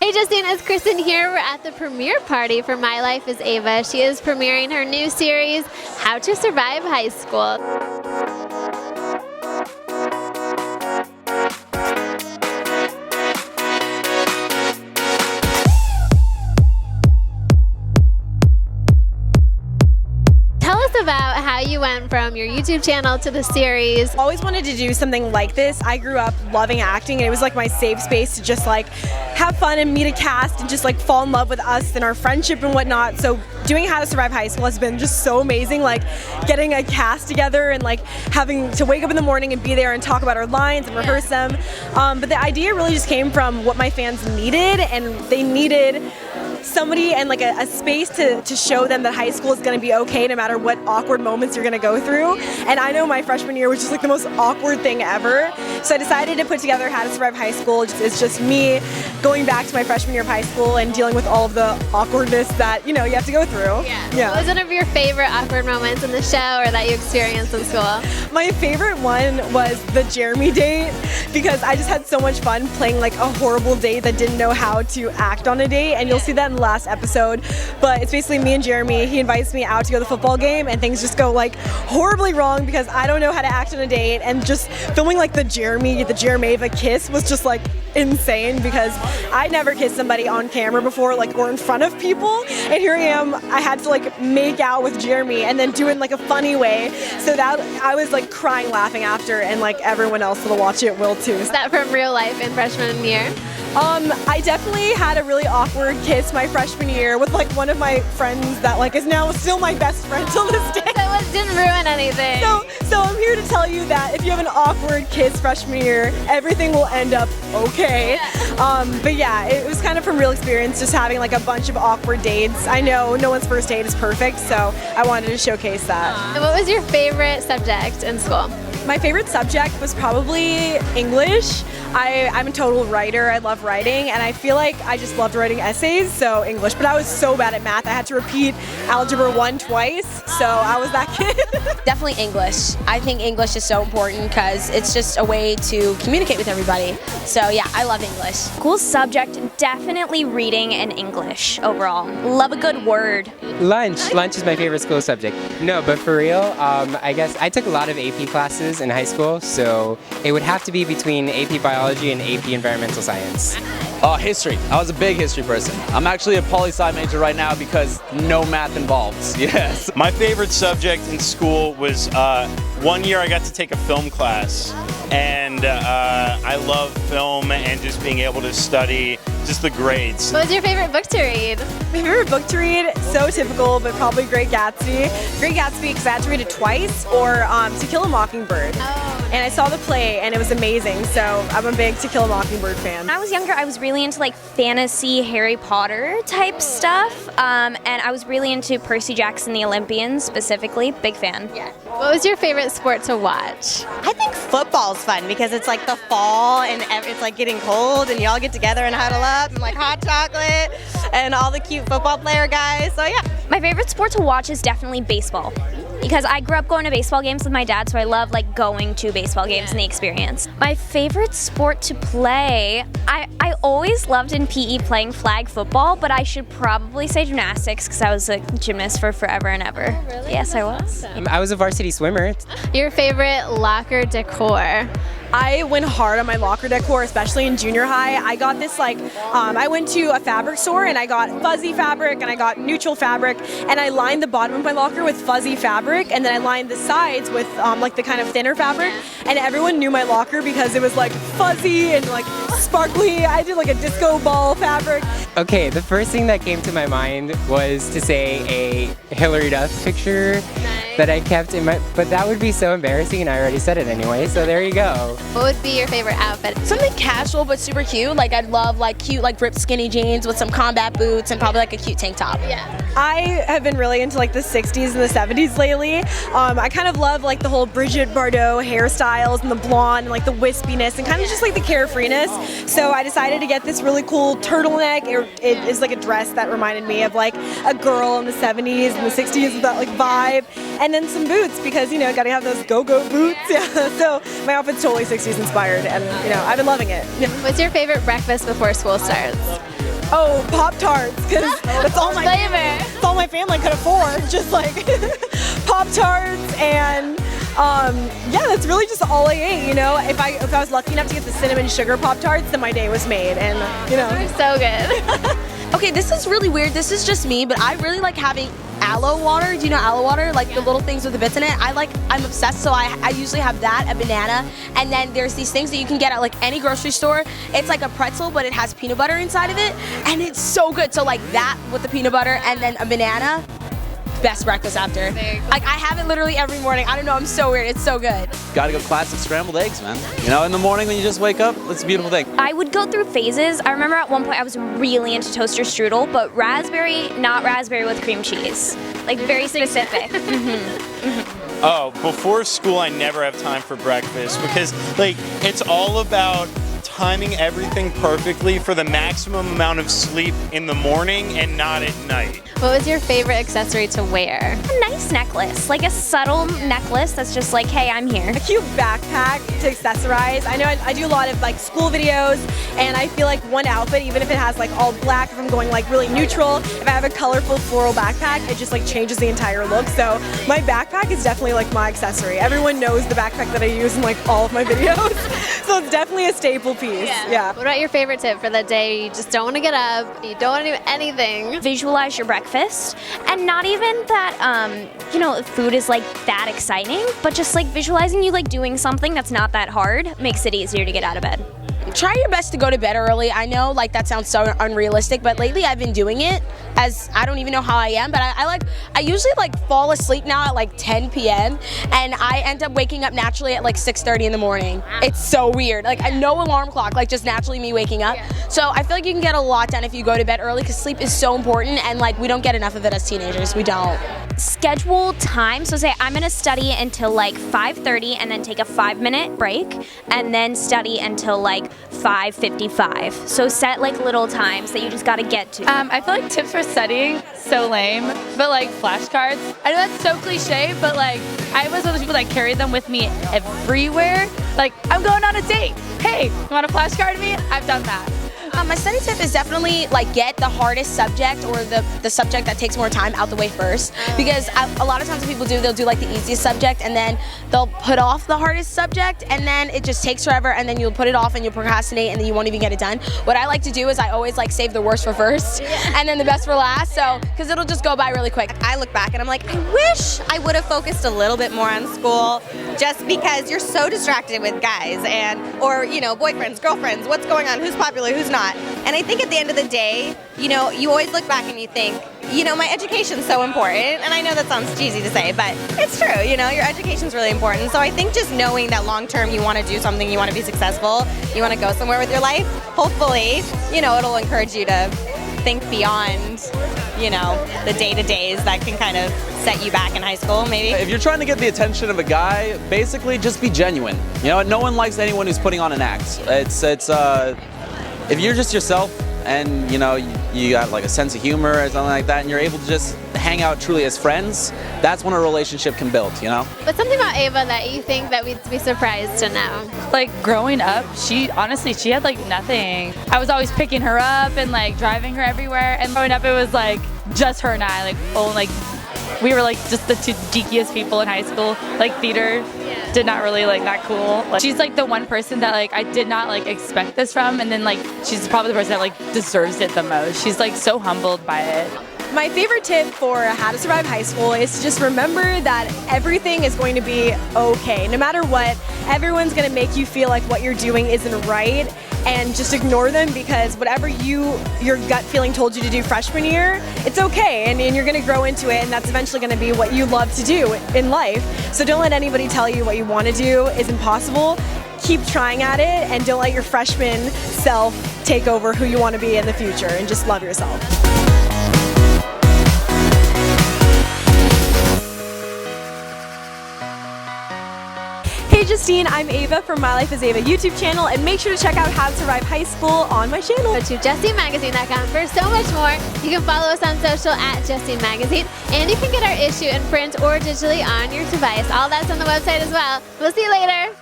Hey Justine, it's Kristen here. We're at the premiere party for My Life as Ava. She is premiering her new series, How to Survive High School. Tell us about how you went from your YouTube channel to the series. Always wanted to do something like this. I grew up loving acting, and it was like my safe space to just like have fun and meet a cast and just like fall in love with us and our friendship and whatnot. So doing How to Survive High School has been just so amazing, like getting a cast together and like having to wake up in the morning and be there and talk about our lines and rehearse them. But the idea really just came from what my fans needed, and they needed somebody and like a space to show them that high school is going to be okay no matter what awkward moments you're going to go through. And I know my freshman year was just like the most awkward thing ever. So I decided to put together How to Survive High School. It's just me going back to my freshman year of high school and dealing with all of the awkwardness that, you know, you have to go through. Yeah. What was one of your favorite awkward moments in the show or that you experienced in school? My favorite one was the Jeremy date, because I just had so much fun playing like a horrible date that didn't know how to act on a date, and you'll see that in the last episode. But it's basically me and Jeremy. He invites me out to go to the football game, and things just go like horribly wrong because I don't know how to act on a date, and just filming like the Jeremy-Ava kiss was just like insane because I never kissed somebody on camera before, like, or in front of people, and here I am, I had to like make out with Jeremy and then do it in like a funny way, so that I was like crying laughing after, and like everyone else that'll watch it will too. Is that from real life in freshman year? I definitely had a really awkward kiss my freshman year with like one of my friends that like is now still my best friend till this day. So it didn't ruin anything. So I'm here to tell you that if you have an awkward kiss freshman year, everything will end up okay. But yeah, it was kind of from real experience, just having like a bunch of awkward dates. I know no one's first date is perfect, so I wanted to showcase that. And what was your favorite subject in school? My favorite subject was probably English. I'm a total writer. I love writing, and I feel like I just loved writing essays, so English. But I was so bad at math. I had to repeat Algebra 1 twice, so I was that kid. Definitely English. I think English is so important because it's just a way to communicate with everybody. So yeah, I love English. Cool subject, definitely reading and English overall. Love a good word. Lunch. Lunch is my favorite school subject. No, but for real, I guess I took a lot of AP classes in high school, so it would have to be between AP Biology and AP Environmental Science. History. I was a big history person. I'm actually a poli-sci major right now because no math involved. Yes. My favorite subject in school was one year I got to take a film class, and I love film and just being able to study just the grades. What was your favorite book to read? My favorite book to read, so typical, but probably Great Gatsby. Great Gatsby because I had to read it twice, or To Kill a Mockingbird. And I saw the play and it was amazing, so I'm a big To Kill a Mockingbird fan. When I was younger, I was really into like fantasy Harry Potter type stuff, and I was really into Percy Jackson, the Olympians specifically. Big fan. Yeah. What was your favorite sport to watch? I think football's fun because it's like the fall and it's like getting cold and y'all get together and huddle up and like hot chocolate and all the cute football player guys, so yeah. My favorite sport to watch is definitely baseball, because I grew up going to baseball games with my dad, so I love like going to baseball games and the experience. My favorite sport to play, I always loved in PE playing flag football, but I should probably say gymnastics because I was a gymnast for forever and ever. Oh, really? Yes, I was. I was a varsity swimmer. Your favorite locker decor? I went hard on my locker decor, especially in junior high. I got this like, I went to a fabric store and I got fuzzy fabric and I got neutral fabric, and I lined the bottom of my locker with fuzzy fabric, and then I lined the sides with like the kind of thinner fabric, and everyone knew my locker because it was like fuzzy and like sparkly. I did like a disco ball fabric. Okay, the first thing that came to my mind was to say a Hillary Duff picture that I kept in my, but that would be so embarrassing and I already said it anyway, so there you go. What would be your favorite outfit? Something casual but super cute. Like I'd love like cute like ripped skinny jeans with some combat boots and probably like a cute tank top. Yeah. I have been really into like the 60s and the 70s lately. I kind of love like the whole Brigitte Bardot hairstyles and the blonde and like the wispiness and kind of just like the carefreeness. So I decided to get this really cool turtleneck. It is like a dress that reminded me of like a girl in the 70s and the 60s with that like vibe. And then some boots because, you know, gotta have those go-go boots. Yeah. So my outfit's totally 60s inspired and, you know, I've been loving it. What's your favorite breakfast before school starts? Oh, Pop-Tarts, because that's all that's all my family could afford, just like Pop-Tarts and yeah, that's really just all I ate, you know. If I was lucky enough to get the cinnamon sugar Pop-Tarts, then my day was made, and you know. They're so good. Okay, this is really weird. This is just me, but I really like having aloe water. Do you know aloe water? Like the little things with the bits in it. I'm obsessed, so I usually have that, a banana, and then there's these things that you can get at like any grocery store. It's like a pretzel, but it has peanut butter inside of it, and it's so good. So like that with the peanut butter and then a banana, best breakfast after. Like I have it literally every morning. I don't know, I'm so weird. It's so good. Gotta go classic scrambled eggs, man. You know, in the morning when you just wake up, it's a beautiful thing. I would go through phases. I remember at one point I was really into toaster strudel, but raspberry, not raspberry with cream cheese. Like very specific. Oh, before school, I never have time for breakfast because, like, it's all about timing everything perfectly for the maximum amount of sleep in the morning and not at night. What was your favorite accessory to wear? A nice necklace, like a subtle necklace that's just like, hey, I'm here. A cute backpack to accessorize. I know I do a lot of like school videos, and I feel like one outfit, even if it has like all black, if I'm going like really neutral, if I have a colorful floral backpack, it just like changes the entire look. So my backpack is definitely like my accessory. Everyone knows the backpack that I use in like all of my videos. So it's definitely a staple piece. Yeah. What about your favorite tip for the day you just don't want to get up, you don't want to do anything? Visualize your breakfast, and not even that, you know, food is like that exciting, but just like visualizing you like doing something that's not that hard makes it easier to get out of bed. Try your best to go to bed early. I know like that sounds so unrealistic, but lately I've been doing it as I don't even know how I am, but I usually like fall asleep now at like 10 p.m. and I end up waking up naturally at like 6:30 in the morning. It's so weird. Like no alarm clock, like just naturally me waking up. So I feel like you can get a lot done if you go to bed early because sleep is so important, and like we don't get enough of it as teenagers. We don't. Schedule time, so say I'm gonna study until like 5:30 and then take a 5-minute break and then study until like 5:55. So set like little times that you just gotta get to. I feel like tips for studying, so lame, but like flashcards. I know that's so cliche, but like I was one of those people that carried them with me everywhere. Like I'm going on a date. Hey, you want a flashcard of me? I've done that. My study tip is definitely like get the hardest subject or the subject that takes more time out the way first, because a lot of times what people do, they'll do like the easiest subject and then they'll put off the hardest subject and then it just takes forever and then you'll put it off and you'll procrastinate and then you won't even get it done. What I like to do is I always like save the worst for first and then the best for last, so because it'll just go by really quick. I look back and I'm like, I wish I would have focused a little bit more on school, just because you're so distracted with guys or you know, boyfriends, girlfriends, what's going on, who's popular, who's not. And I think at the end of the day, you know, you always look back and you think, you know, my education's so important. And I know that sounds cheesy to say, but it's true, you know, your education's really important. So I think just knowing that long term you want to do something, you want to be successful, you want to go somewhere with your life, hopefully, you know, it'll encourage you to think beyond, you know, the day-to-days that can kind of set you back in high school, maybe. If you're trying to get the attention of a guy, basically just be genuine. You know, no one likes anyone who's putting on an act. If you're just yourself and, you know, you got like a sense of humor or something like that and you're able to just hang out truly as friends, that's when a relationship can build, you know? What's something about Ava that you think that we'd be surprised to know? Like growing up, she had like nothing. I was always picking her up and like driving her everywhere, and growing up it was like just her and I, we were like just the two geekiest people in high school. Like theater did not really like that cool. Like, she's like the one person that like I did not like expect this from, and then like she's probably the person that like deserves it the most. She's like so humbled by it. My favorite tip for how to survive high school is to just remember that everything is going to be okay. No matter what, everyone's going to make you feel like what you're doing isn't right, and just ignore them, because whatever your gut feeling told you to do freshman year, it's okay, and you're going to grow into it, and that's eventually going to be what you love to do in life. So don't let anybody tell you what you want to do is impossible. Keep trying at it, and don't let your freshman self take over who you want to be in the future, and just love yourself. Hey Justine, I'm Ava from MyLifeasEva's YouTube channel, and make sure to check out How to Survive High School on my channel. Go to JustineMagazine.com for so much more. You can follow us on social at Justine Magazine, and you can get our issue in print or digitally on your device. All that's on the website as well. We'll see you later.